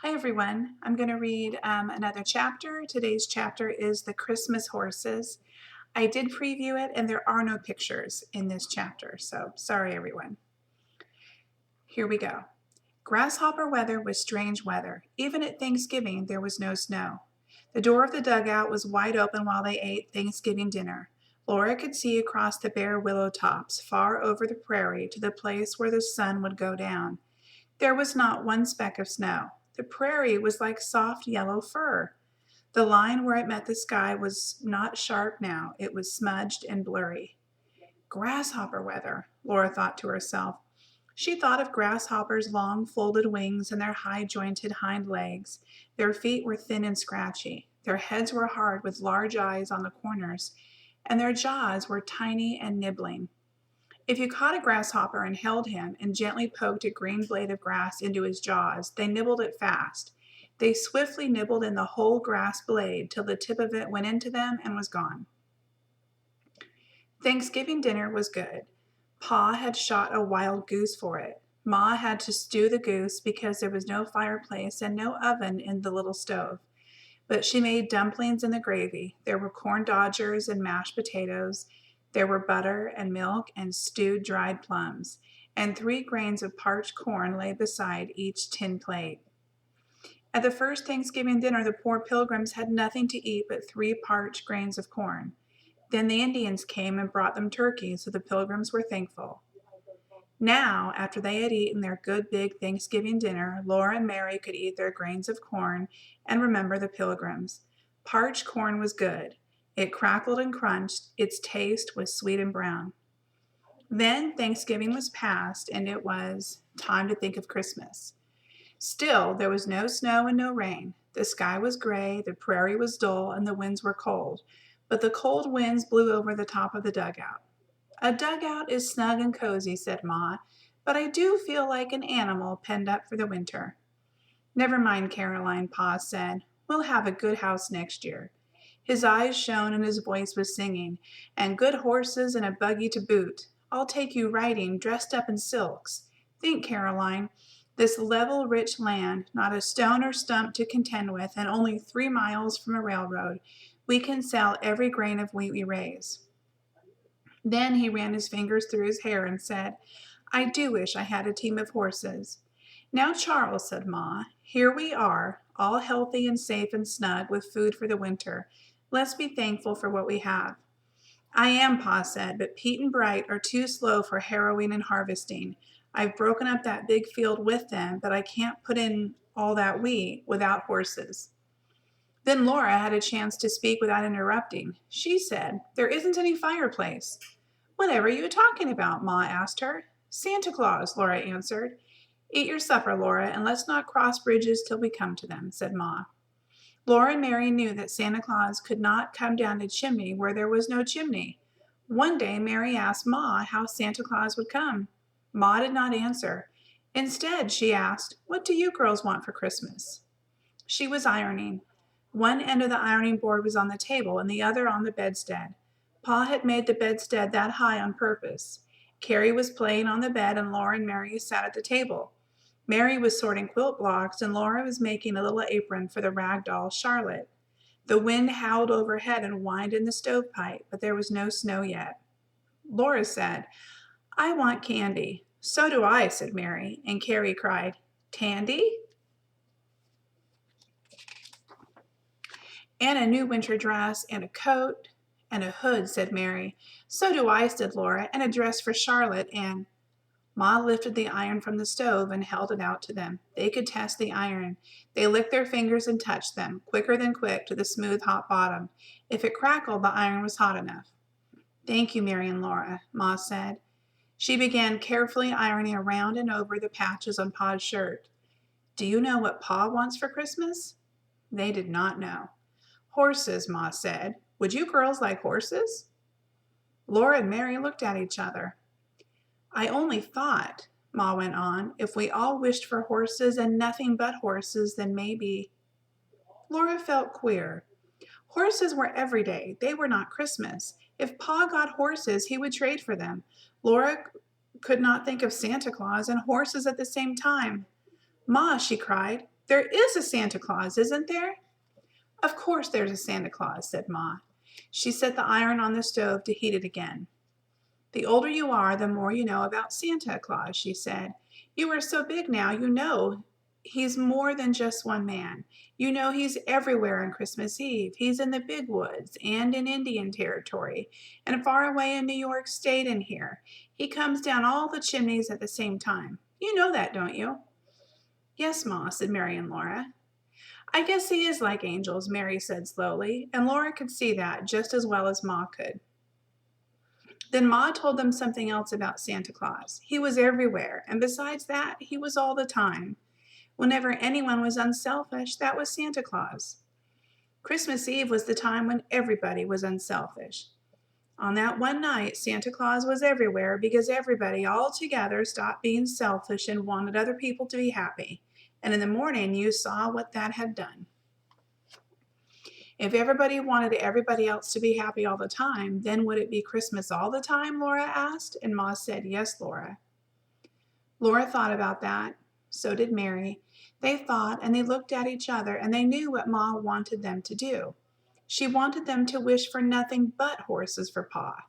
Hi everyone, I'm going to read another chapter. Today's chapter is The Christmas Horses. I did preview it and there are no pictures in this chapter, so sorry everyone. Here we go. Grasshopper weather was strange weather. Even at Thanksgiving there was no snow. The door of the dugout was wide open while they ate Thanksgiving dinner. Laura could see across the bare willow tops, far over the prairie, to the place where the sun would go down. There was not one speck of snow. The prairie was like soft yellow fur. The line where it met the sky was not sharp now. It was smudged and blurry. Grasshopper weather, Laura thought to herself. She thought of grasshoppers' long folded wings and their high-jointed hind legs. Their feet were thin and scratchy. Their heads were hard with large eyes on the corners, and their jaws were tiny and nibbling. If you caught a grasshopper and held him and gently poked a green blade of grass into his jaws, they nibbled it fast. They swiftly nibbled in the whole grass blade till the tip of it went into them and was gone. Thanksgiving dinner was good. Pa had shot a wild goose for it. Ma had to stew the goose because there was no fireplace and no oven in the little stove. But she made dumplings in the gravy. There were corn dodgers and mashed potatoes. There were butter and milk and stewed dried plums, and 3 grains of parched corn lay beside each tin plate. At the first Thanksgiving dinner, the poor pilgrims had nothing to eat but 3 parched grains of corn. Then the Indians came and brought them turkey, so the pilgrims were thankful. Now, after they had eaten their good big Thanksgiving dinner, Laura and Mary could eat their grains of corn and remember the pilgrims. Parched corn was good. It crackled and crunched. Its taste was sweet and brown. Then Thanksgiving was past, and it was time to think of Christmas. Still, there was no snow and no rain. The sky was gray, the prairie was dull, and the winds were cold. But the cold winds blew over the top of the dugout. A dugout is snug and cozy, said Ma, but I do feel like an animal penned up for the winter. Never mind, Caroline, Pa said. We'll have a good house next year. His eyes shone and his voice was singing, and good horses and a buggy to boot. I'll take you riding, dressed up in silks. Think, Caroline, this level, rich land, not a stone or stump to contend with, and only 3 miles from a railroad. We can sell every grain of wheat we raise. Then he ran his fingers through his hair and said, I do wish I had a team of horses. Now, Charles, said Ma, here we are, all healthy and safe and snug with food for the winter. Let's be thankful for what we have. I am, Pa said, but Pete and Bright are too slow for harrowing and harvesting. I've broken up that big field with them, but I can't put in all that wheat without horses. Then Laura had a chance to speak without interrupting. She said, There isn't any fireplace. Whatever are you talking about? Ma asked her. Santa Claus, Laura answered. Eat your supper, Laura, and let's not cross bridges till we come to them, said Ma. Laura and Mary knew that Santa Claus could not come down a chimney where there was no chimney. One day Mary asked Ma how Santa Claus would come. Ma did not answer. Instead, she asked, What do you girls want for Christmas? She was ironing. One end of the ironing board was on the table and the other on the bedstead. Pa had made the bedstead that high on purpose. Carrie was playing on the bed and Laura and Mary sat at the table. Mary was sorting quilt blocks and Laura was making a little apron for the rag doll Charlotte. The wind howled overhead and whined in the stovepipe, but there was no snow yet. Laura said, I want candy. So do I, said Mary, and Carrie cried, Tandy? And a new winter dress, and a coat, and a hood, said Mary. So do I, said Laura, and a dress for Charlotte, and Ma lifted the iron from the stove and held it out to them. They could test the iron. They licked their fingers and touched them, quicker than quick, to the smooth, hot bottom. If it crackled, the iron was hot enough. Thank you, Mary and Laura, Ma said. She began carefully ironing around and over the patches on Pa's shirt. Do you know what Pa wants for Christmas? They did not know. Horses, Ma said. Would you girls like horses? Laura and Mary looked at each other. I only thought, Ma went on, if we all wished for horses and nothing but horses, then maybe. Laura felt queer. Horses were every day. They were not Christmas. If Pa got horses, he would trade for them. Laura could not think of Santa Claus and horses at the same time. Ma, she cried, There is a Santa Claus, isn't there? Of course there's a Santa Claus, said Ma. She set the iron on the stove to heat it again. The older you are, the more you know about Santa Claus, she said. You are so big now, you know he's more than just one man. You know he's everywhere on Christmas Eve. He's in the big woods and in Indian Territory and far away in New York State and here. He comes down all the chimneys at the same time. You know that, don't you? Yes, Ma, said Mary and Laura. I guess he is like angels, Mary said slowly, and Laura could see that just as well as Ma could. Then Ma told them something else about Santa Claus. He was everywhere, and besides that, he was all the time. Whenever anyone was unselfish, that was Santa Claus. Christmas Eve was the time when everybody was unselfish. On that one night, Santa Claus was everywhere because everybody all together stopped being selfish and wanted other people to be happy. And in the morning, you saw what that had done. If everybody wanted everybody else to be happy all the time, then would it be Christmas all the time? Laura asked, and Ma said, yes, Laura. Laura thought about that. So did Mary. They thought and they looked at each other and they knew what Ma wanted them to do. She wanted them to wish for nothing but horses for Pa.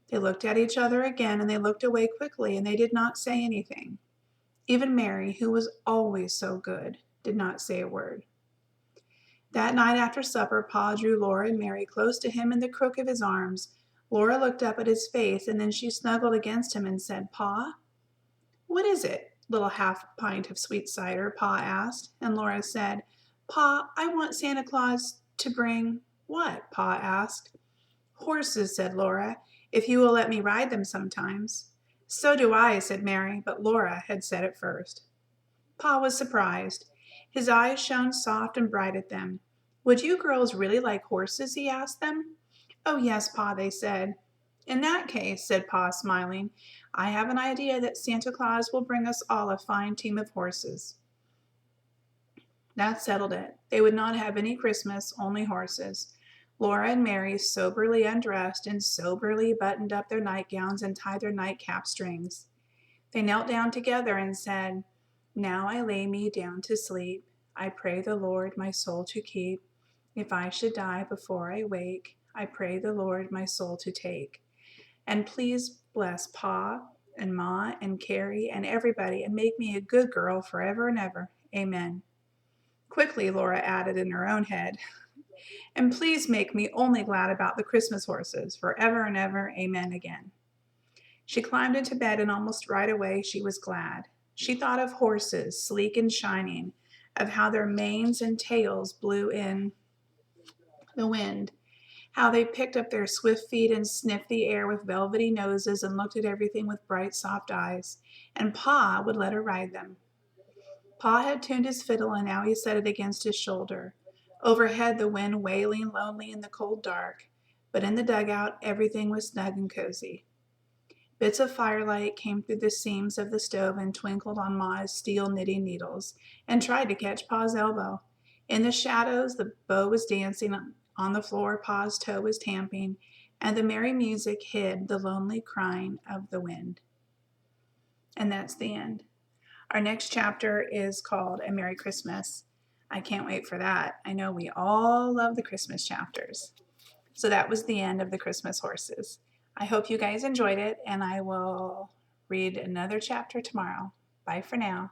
They looked at each other again and they looked away quickly and they did not say anything. Even Mary, who was always so good, did not say a word. That night after supper, Pa drew Laura and Mary close to him in the crook of his arms. Laura looked up at his face and then she snuggled against him and said, Pa? What is it? Little half pint of sweet cider, Pa asked, and Laura said, Pa, I want Santa Claus to bring. What? Pa asked. Horses, said Laura, if you will let me ride them sometimes. So do I, said Mary, but Laura had said it first. Pa was surprised. His eyes shone soft and bright at them. Would you girls really like horses? He asked them. Oh, yes, Pa, they said. In that case, said Pa, smiling, I have an idea that Santa Claus will bring us all a fine team of horses. That settled it. They would not have any Christmas, only horses. Laura and Mary soberly undressed and soberly buttoned up their nightgowns and tied their nightcap strings. They knelt down together and said, Now I lay me down to sleep. I pray the Lord my soul to keep. If I should die before I wake, I pray the Lord my soul to take. And please bless Pa and Ma and Carrie and everybody and make me a good girl forever and ever. Amen. Quickly, Laura added in her own head, and please make me only glad about the Christmas horses forever and ever. Amen again. She climbed into bed and almost right away she was glad. She thought of horses, sleek and shining, of how their manes and tails blew in the wind, how they picked up their swift feet and sniffed the air with velvety noses and looked at everything with bright, soft eyes, and Pa would let her ride them. Pa had tuned his fiddle and now he set it against his shoulder. Overhead, the wind wailing lonely in the cold dark, but in the dugout, everything was snug and cozy. Bits of firelight came through the seams of the stove and twinkled on Ma's steel knitting needles and tried to catch Pa's elbow. In the shadows, the bow was dancing on the floor, Pa's toe was tamping, and the merry music hid the lonely crying of the wind. And that's the end. Our next chapter is called A Merry Christmas. I can't wait for that. I know we all love the Christmas chapters. So that was the end of the Christmas horses. I hope you guys enjoyed it, and I will read another chapter tomorrow. Bye for now.